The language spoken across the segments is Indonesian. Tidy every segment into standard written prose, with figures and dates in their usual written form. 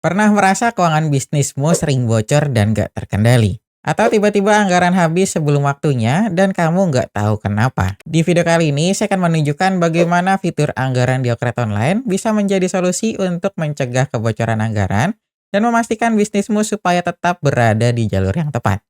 Pernah merasa keuangan bisnismu sering bocor dan gak terkendali? Atau tiba-tiba anggaran habis sebelum waktunya dan kamu nggak tahu kenapa? Di video kali ini, saya akan menunjukkan bagaimana fitur anggaran di Okret Online bisa menjadi solusi untuk mencegah kebocoran anggaran dan memastikan bisnismu supaya tetap berada di jalur yang tepat.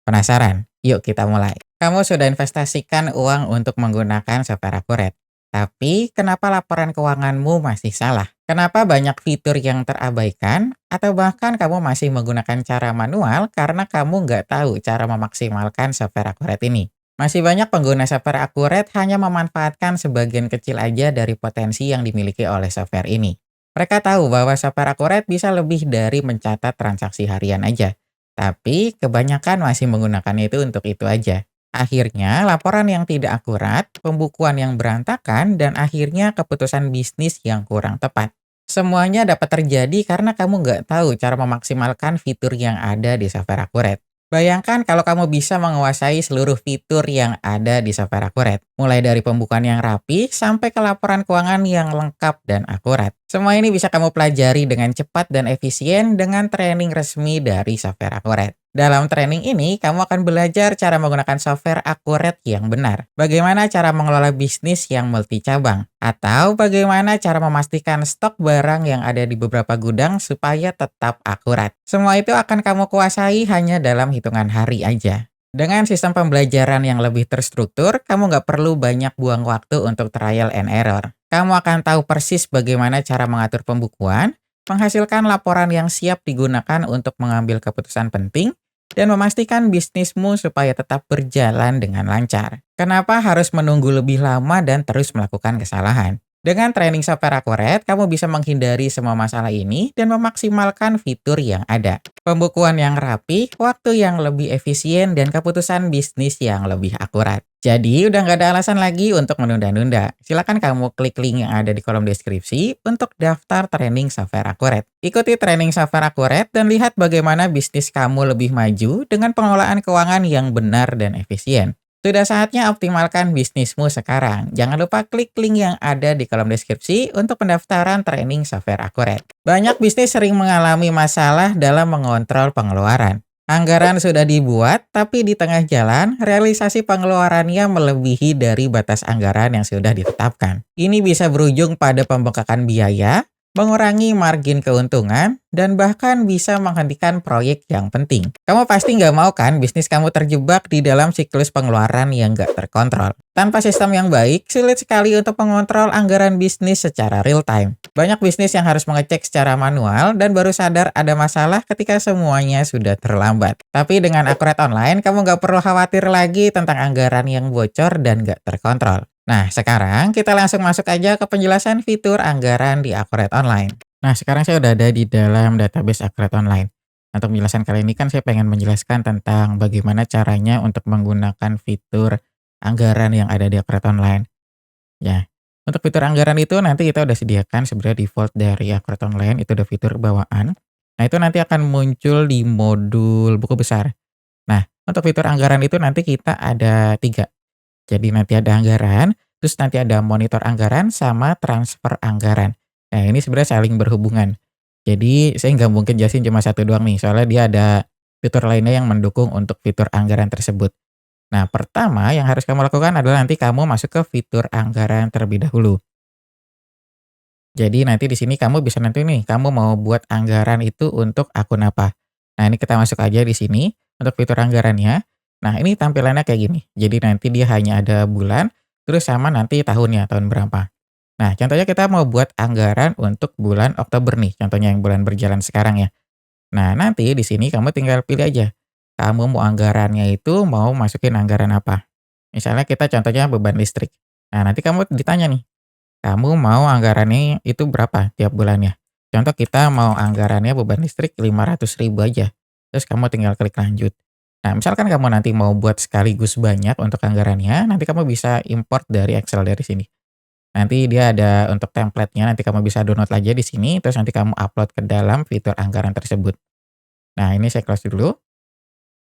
Penasaran? Yuk kita mulai. Kamu sudah investasikan uang untuk menggunakan software Akuret. Tapi kenapa laporan keuanganmu masih salah? Kenapa banyak fitur yang terabaikan? Atau bahkan kamu masih menggunakan cara manual karena kamu nggak tahu cara memaksimalkan software Akuret ini? Masih banyak pengguna software Akuret hanya memanfaatkan sebagian kecil aja dari potensi yang dimiliki oleh software ini. Mereka tahu bahwa software Akuret bisa lebih dari mencatat transaksi harian aja. Tapi kebanyakan masih menggunakannya itu untuk itu aja. Akhirnya laporan yang tidak akurat, pembukuan yang berantakan, dan akhirnya keputusan bisnis yang kurang tepat. Semuanya dapat terjadi karena kamu nggak tahu cara memaksimalkan fitur yang ada di software Akuret. Bayangkan kalau kamu bisa menguasai seluruh fitur yang ada di software Akuret, mulai dari pembukaan yang rapi sampai ke laporan keuangan yang lengkap dan akurat. Semua ini bisa kamu pelajari dengan cepat dan efisien dengan training resmi dari software Akuret. Dalam training ini, kamu akan belajar cara menggunakan software Akuret yang benar, bagaimana cara mengelola bisnis yang multi cabang, atau bagaimana cara memastikan stok barang yang ada di beberapa gudang supaya tetap akurat. Semua itu akan kamu kuasai hanya dalam hitungan hari aja. Dengan sistem pembelajaran yang lebih terstruktur, kamu nggak perlu banyak buang waktu untuk trial and error. Kamu akan tahu persis bagaimana cara mengatur pembukuan, menghasilkan laporan yang siap digunakan untuk mengambil keputusan penting, dan memastikan bisnismu supaya tetap berjalan dengan lancar. Kenapa harus menunggu lebih lama dan terus melakukan kesalahan? Dengan training software Akuret, kamu bisa menghindari semua masalah ini dan memaksimalkan fitur yang ada. Pembukuan yang rapi, waktu yang lebih efisien, dan keputusan bisnis yang lebih akurat. Jadi, udah nggak ada alasan lagi untuk menunda-nunda. Silakan kamu klik link yang ada di kolom deskripsi untuk daftar training software Akuret. Ikuti training software Akuret dan lihat bagaimana bisnis kamu lebih maju dengan pengelolaan keuangan yang benar dan efisien. Sudah saatnya optimalkan bisnismu sekarang. Jangan lupa klik link yang ada di kolom deskripsi untuk pendaftaran training software Akuret. Banyak bisnis sering mengalami masalah dalam mengontrol pengeluaran. Anggaran sudah dibuat, tapi di tengah jalan, realisasi pengeluarannya melebihi dari batas anggaran yang sudah ditetapkan. Ini bisa berujung pada pembengkakan biaya, mengurangi margin keuntungan, dan bahkan bisa menghentikan proyek yang penting. Kamu pasti nggak mau kan bisnis kamu terjebak di dalam siklus pengeluaran yang nggak terkontrol. Tanpa sistem yang baik, sulit sekali untuk mengontrol anggaran bisnis secara real time. Banyak bisnis yang harus mengecek secara manual dan baru sadar ada masalah ketika semuanya sudah terlambat. Tapi dengan Akuret Online, kamu nggak perlu khawatir lagi tentang anggaran yang bocor dan nggak terkontrol. Nah, sekarang kita langsung masuk aja ke penjelasan fitur anggaran di Akuret Online. Nah, sekarang saya udah ada di dalam database Akuret Online. Untuk penjelasan kali ini kan saya pengen menjelaskan tentang bagaimana caranya untuk menggunakan fitur anggaran yang ada di Akuret Online. Ya, untuk fitur anggaran itu nanti kita udah sediakan sebenarnya default dari Akuret Online, itu udah fitur bawaan. Nah, itu nanti akan muncul di modul buku besar. Nah, untuk fitur anggaran itu nanti kita ada 3. Jadi nanti ada anggaran, terus nanti ada monitor anggaran, sama transfer anggaran. Nah, ini sebenarnya saling berhubungan. Jadi saya nggak mungkin jelasin cuma satu doang nih, soalnya dia ada fitur lainnya yang mendukung untuk fitur anggaran tersebut. Nah, pertama yang harus kamu lakukan adalah nanti kamu masuk ke fitur anggaran terlebih dahulu. Jadi nanti di sini kamu bisa nanti nih, kamu mau buat anggaran itu untuk akun apa. Nah, ini kita masuk aja di sini untuk fitur anggarannya. Nah, ini tampilannya kayak gini. Jadi nanti dia hanya ada bulan, terus sama nanti tahunnya, tahun berapa. Nah, contohnya kita mau buat anggaran untuk bulan Oktober nih, contohnya yang bulan berjalan sekarang ya. Nah, nanti di sini kamu tinggal pilih aja. Kamu mau anggarannya itu mau masukin anggaran apa. Misalnya kita contohnya beban listrik. Nah, nanti kamu ditanya nih, kamu mau anggarannya itu berapa tiap bulannya? Contoh kita mau anggarannya beban listrik 500.000 aja. Terus kamu tinggal klik lanjut. Nah, misalkan kamu nanti mau buat sekaligus banyak untuk anggarannya, nanti kamu bisa import dari Excel dari sini. Nanti dia ada untuk template-nya, nanti kamu bisa download aja di sini, terus nanti kamu upload ke dalam fitur anggaran tersebut. Nah, ini saya close dulu.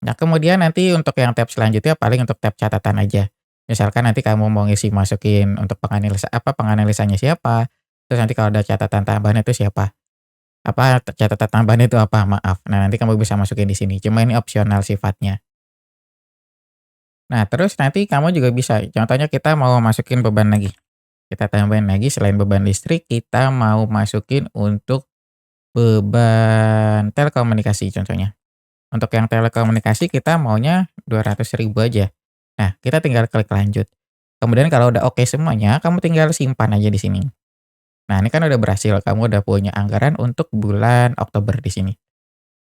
Nah, kemudian nanti untuk yang tab selanjutnya paling untuk tab catatan aja. Misalkan nanti kamu mau ngisi masukin untuk penganalisanya siapa, terus nanti kalau ada catatan tambahan itu siapa. Apa, catatan tambahan itu apa? Maaf. Nah, nanti kamu bisa masukin di sini, cuma ini opsional sifatnya. Nah, terus nanti kamu juga bisa, contohnya kita mau masukin beban lagi, kita tambahin lagi selain beban listrik, kita mau masukin untuk beban telekomunikasi contohnya. Untuk yang telekomunikasi kita maunya 200.000 aja. Nah, kita tinggal klik lanjut. Kemudian kalau udah oke semuanya, kamu tinggal simpan aja di sini. Nah, ini kan udah berhasil, kamu udah punya anggaran untuk bulan Oktober di sini.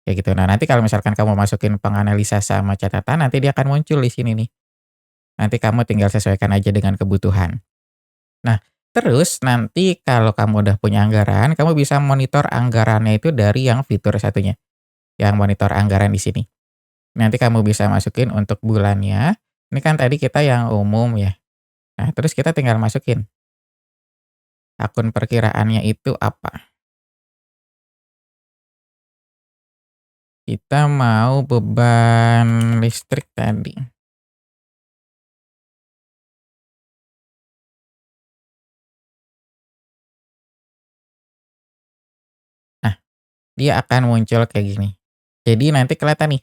Kayak gitu. Nah, nanti kalau misalkan kamu masukin penganalisa sama catatan, nanti dia akan muncul di sini nih. Nanti kamu tinggal sesuaikan aja dengan kebutuhan. Nah, terus nanti kalau kamu udah punya anggaran, kamu bisa monitor anggarannya itu dari yang fitur satunya, yang monitor anggaran di sini. Nanti kamu bisa masukin untuk bulannya, ini kan tadi kita yang umum ya. Nah, terus kita tinggal masukin akun perkiraannya itu apa. Kita mau beban listrik tadi. Nah, dia akan muncul kayak gini. Jadi nanti kelihatan nih,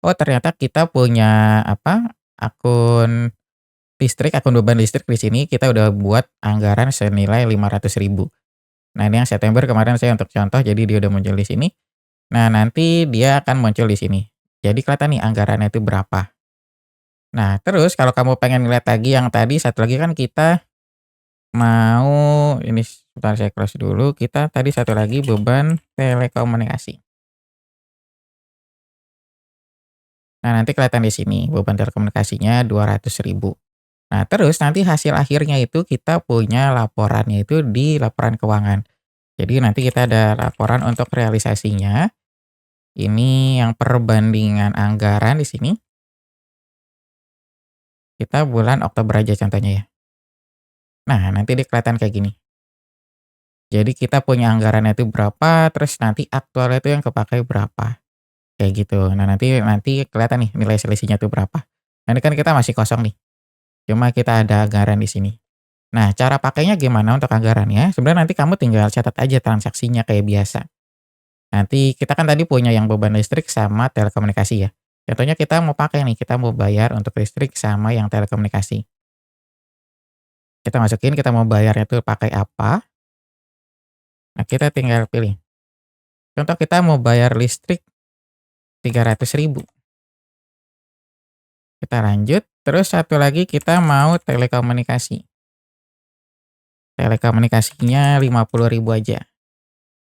oh ternyata kita punya apa, akun listrik, akun beban listrik di sini kita udah buat anggaran senilai 500.000. Nah, ini yang September kemarin saya untuk contoh, jadi dia udah muncul di sini. Nah, nanti dia akan muncul di sini. Jadi kelihatan nih anggarannya itu berapa. Nah, terus kalau kamu pengen lihat lagi yang tadi satu lagi kan kita mau ini sebentar saya close dulu, kita tadi satu lagi beban telekomunikasi. Nah, nanti kelihatan di sini beban telekomunikasinya 200.000. Nah, terus nanti hasil akhirnya itu kita punya laporannya itu di laporan keuangan. Jadi nanti kita ada laporan untuk realisasinya. Ini yang perbandingan anggaran di sini. Kita bulan Oktober aja contohnya ya. Nah, nanti dia kelihatan kayak gini. Jadi kita punya anggarannya itu berapa, terus nanti aktualnya itu yang kepakai berapa. Kayak gitu. Nah, nanti nanti kelihatan nih nilai selisihnya itu berapa. Nah, ini kan kita masih kosong nih. Cuma kita ada anggaran di sini. Nah, cara pakainya gimana untuk anggarannya? Sebenarnya nanti kamu tinggal catat aja transaksinya kayak biasa. Nanti kita kan tadi punya yang beban listrik sama telekomunikasi ya. Contohnya kita mau pakai nih, kita mau bayar untuk listrik sama yang telekomunikasi. Kita masukin, kita mau bayarnya tuh pakai apa. Nah, kita tinggal pilih. Contoh kita mau bayar listrik 300.000. Kita lanjut, terus satu lagi kita mau telekomunikasi. Telekomunikasinya 50.000 aja.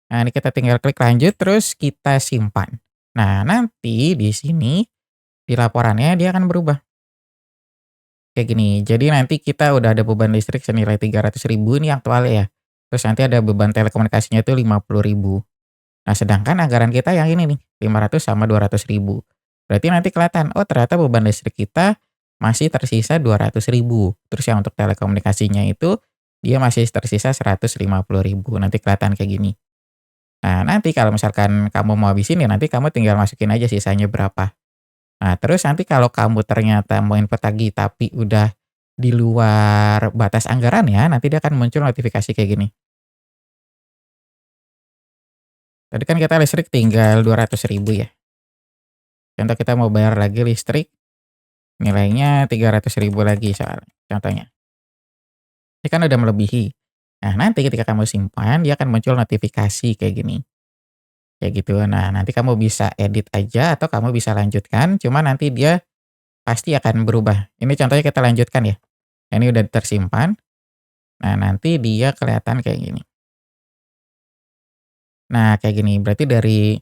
Nah, ini kita tinggal klik lanjut, terus kita simpan. Nah, nanti di sini, di laporannya dia akan berubah. Kayak gini, jadi nanti kita udah ada beban listrik senilai 300.000 ini aktual ya. Terus nanti ada beban telekomunikasinya itu 50.000. Nah, sedangkan anggaran kita yang ini nih, 500 sama 200.000. Berarti nanti kelihatan, oh ternyata beban listrik kita masih tersisa 200.000. Terus yang untuk telekomunikasinya itu, dia masih tersisa 150.000. Nanti kelihatan kayak gini. Nah, nanti kalau misalkan kamu mau habisin ya nanti kamu tinggal masukin aja sisanya berapa. Nah, terus nanti kalau kamu ternyata mau input lagi tapi udah di luar batas anggaran ya, nanti dia akan muncul notifikasi kayak gini. Tadi kan kita listrik tinggal 200.000 ya. Contoh kita mau bayar lagi listrik nilainya 300.000 lagi soal contohnya. Ini kan udah melebihi. Nah, nanti ketika kamu simpan dia akan muncul notifikasi kayak gini. Kayak gitu. Nah, nanti kamu bisa edit aja atau kamu bisa lanjutkan, cuma nanti dia pasti akan berubah. Ini contohnya kita lanjutkan ya. Ini udah tersimpan. Nah, nanti dia kelihatan kayak gini. Nah, kayak gini. Berarti dari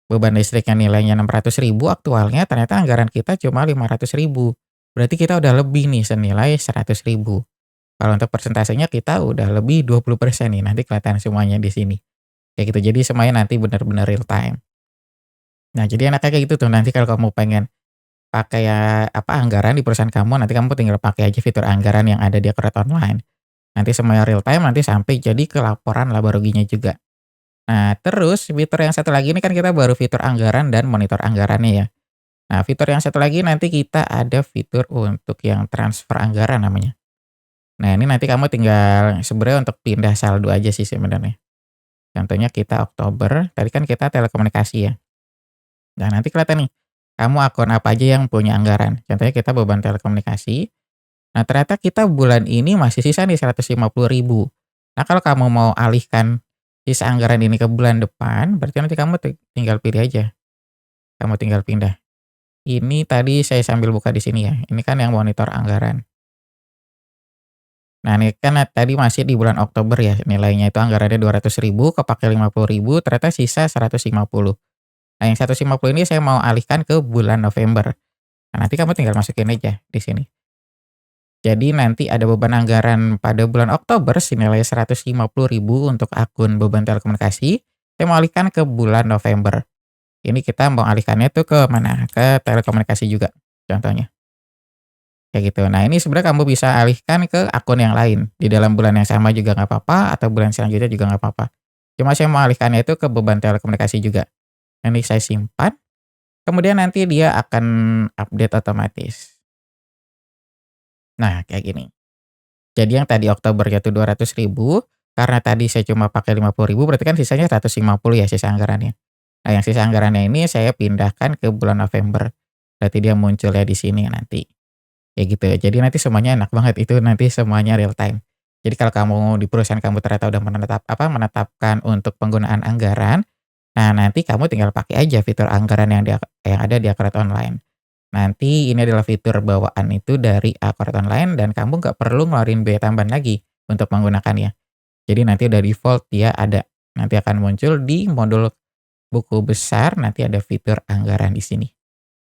beban listrik yang nilainya 600.000 aktualnya ternyata anggaran kita cuma 500.000. Berarti kita udah lebih nih senilai 100.000. Kalau untuk persentasenya kita udah lebih 20% nih. Nanti kelihatan semuanya di sini. Kayak gitu. Jadi semuanya nanti benar-benar real time. Nah, jadi enaknya kayak gitu tuh. Nanti kalau kamu pengen pakai apa anggaran di perusahaan kamu, nanti kamu tinggal pakai aja fitur anggaran yang ada di Akurat Online. Nanti semuanya real time, nanti sampai jadi ke laporan laba ruginya juga. Nah, terus fitur yang satu lagi ini kan kita baru fitur anggaran dan monitor anggarannya ya. Nah, fitur yang satu lagi nanti kita ada fitur untuk yang transfer anggaran namanya. Nah, ini nanti kamu tinggal sebenarnya untuk pindah saldo aja sih sebenarnya. Contohnya kita Oktober, tadi kan kita telekomunikasi ya. Nah, nanti kelihatan nih, kamu akun apa aja yang punya anggaran. Contohnya kita beban telekomunikasi. Nah, ternyata kita bulan ini masih sisa nih 150.000. Nah, kalau kamu mau alihkan sisa anggaran ini ke bulan depan, berarti nanti kamu tinggal pilih aja. Kamu tinggal pindah. Ini tadi saya sambil buka di sini ya. Ini kan yang monitor anggaran. Nah, ini kan tadi masih di bulan Oktober ya. Nilainya itu anggarannya 200.000, kepake 50.000, ternyata sisa 150. Nah, yang 150 ini saya mau alihkan ke bulan November. Nah, nanti kamu tinggal masukin aja di sini. Jadi nanti ada beban anggaran pada bulan Oktober senilai 150.000 untuk akun beban telekomunikasi. Saya mau alihkan ke bulan November. Ini kita mau alihkannya tuh ke mana? Ke telekomunikasi juga contohnya. Kayak gitu. Nah, ini sebenarnya kamu bisa alihkan ke akun yang lain. Di dalam bulan yang sama juga nggak apa-apa, atau bulan selanjutnya juga nggak apa-apa. Cuma saya mau alihkannya itu ke beban telekomunikasi juga. Nanti saya simpan, kemudian nanti dia akan update otomatis. Nah, kayak gini. Jadi yang tadi Oktober itu 200.000, karena tadi saya cuma pakai 50.000, berarti kan sisanya 150 ya sisa anggarannya. Nah, yang sisa anggarannya ini saya pindahkan ke bulan November. Berarti dia munculnya di sini nanti. Kayak gitu ya. Jadi nanti semuanya enak banget, itu nanti semuanya real time. Jadi kalau kamu di perusahaan kamu ternyata udah menetapkan untuk penggunaan anggaran, nah nanti kamu tinggal pakai aja fitur anggaran yang ada di Akurat Online. Nanti ini adalah fitur bawaan itu dari Akurat Online dan kamu nggak perlu ngeluarin biaya tambahan lagi untuk menggunakannya. Jadi nanti udah default dia ada. Nanti akan muncul di modul buku besar, nanti ada fitur anggaran di sini.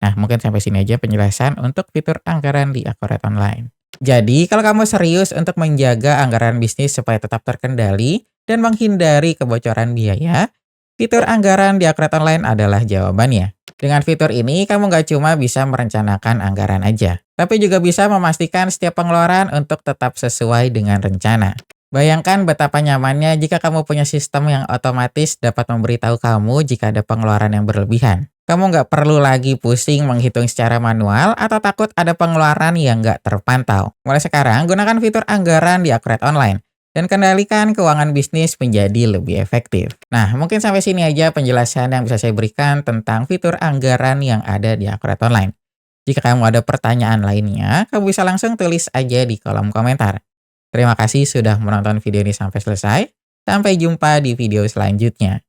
Nah, mungkin sampai sini aja penjelasan untuk fitur anggaran di Akurat Online. Jadi, kalau kamu serius untuk menjaga anggaran bisnis supaya tetap terkendali dan menghindari kebocoran biaya, fitur anggaran di Akurat Online adalah jawabannya. Dengan fitur ini, kamu nggak cuma bisa merencanakan anggaran aja, tapi juga bisa memastikan setiap pengeluaran untuk tetap sesuai dengan rencana. Bayangkan betapa nyamannya jika kamu punya sistem yang otomatis dapat memberitahu kamu jika ada pengeluaran yang berlebihan. Kamu nggak perlu lagi pusing menghitung secara manual atau takut ada pengeluaran yang nggak terpantau. Mulai sekarang, gunakan fitur anggaran di Akurat Online dan kendalikan keuangan bisnis menjadi lebih efektif. Nah, mungkin sampai sini aja penjelasan yang bisa saya berikan tentang fitur anggaran yang ada di Akurat Online. Jika kamu ada pertanyaan lainnya, kamu bisa langsung tulis aja di kolom komentar. Terima kasih sudah menonton video ini sampai selesai. Sampai jumpa di video selanjutnya.